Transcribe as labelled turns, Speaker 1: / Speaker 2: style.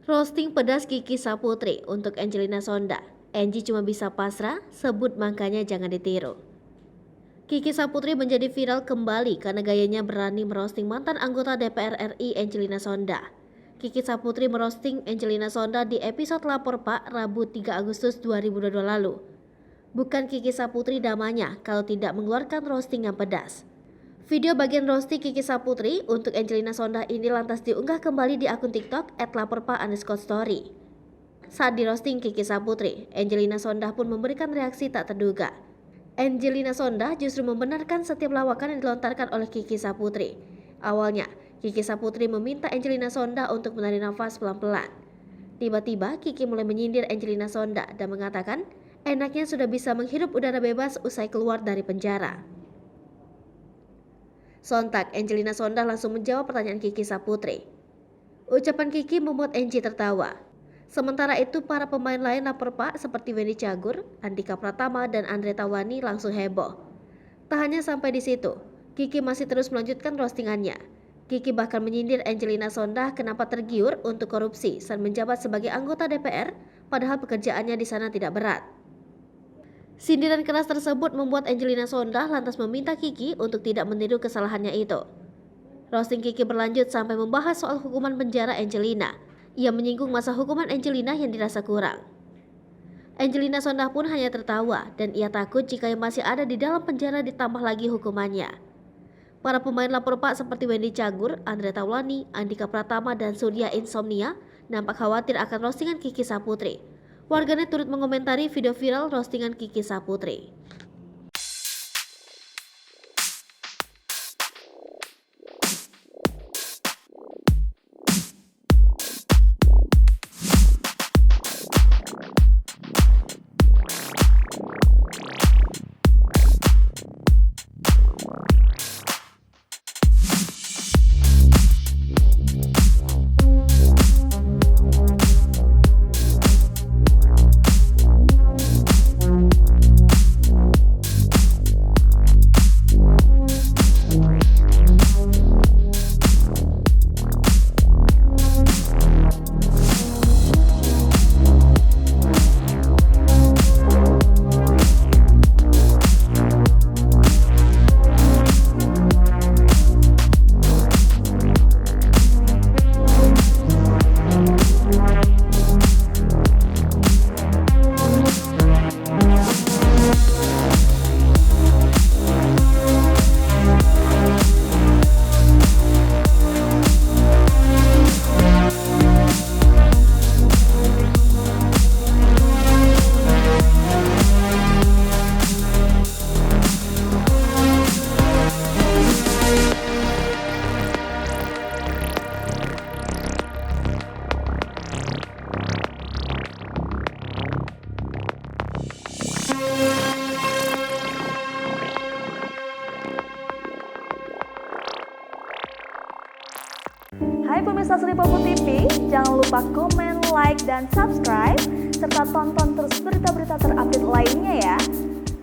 Speaker 1: Roasting pedas Kiki Saputri untuk Angelina Sonda. Angie cuma bisa pasrah, sebut makanya jangan ditiru. Kiki Saputri menjadi viral kembali karena gayanya berani merosting mantan anggota DPR RI Angelina Sonda. Kiki Saputri merosting Angelina Sonda di episode Lapor Pak Rabu 3 Agustus 2022 lalu. Bukan Kiki Saputri namanya kalau tidak mengeluarkan roasting yang pedas. Video bagian roasting Kiki Saputri untuk Angelina Sonda ini lantas diunggah kembali di akun TikTok @laporpa_story. Saat di roasting Kiki Saputri, Angelina Sonda pun memberikan reaksi tak terduga. Angelina Sonda justru membenarkan setiap lawakan yang dilontarkan oleh Kiki Saputri. Awalnya, Kiki Saputri meminta Angelina Sonda untuk menarik nafas pelan-pelan. Tiba-tiba Kiki mulai menyindir Angelina Sonda dan mengatakan enaknya sudah bisa menghirup udara bebas usai keluar dari penjara. Sontak, Angelina Sonda langsung menjawab pertanyaan Kiki Saputri. Ucapan Kiki membuat Angie tertawa. Sementara itu, para pemain lain Lapor Pak seperti Wendy Cagur, Andika Pratama, dan Andre Taulany langsung heboh. Tak hanya sampai di situ, Kiki masih terus melanjutkan roastingannya. Kiki bahkan menyindir Angelina Sonda kenapa tergiur untuk korupsi saat menjabat sebagai anggota DPR, padahal pekerjaannya di sana tidak berat. Sindiran keras tersebut membuat Angelina Sonda lantas meminta Kiki untuk tidak meniru kesalahannya itu. Roasting Kiki berlanjut sampai membahas soal hukuman penjara Angelina. Ia menyinggung masa hukuman Angelina yang dirasa kurang. Angelina Sonda pun hanya tertawa dan ia takut jika yang masih ada di dalam penjara ditambah lagi hukumannya. Para pemain Lapor Pak seperti Wendy Cagur, Andre Taulany, Andika Pratama, dan Surya Insomnia nampak khawatir akan roastingan Kiki Saputri. Warganet turut mengomentari video viral roastingan Kiki Saputri.
Speaker 2: Hai pemirsa Sri Popo TV, jangan lupa komen, like, dan subscribe, serta tonton terus berita-berita terupdate lainnya ya.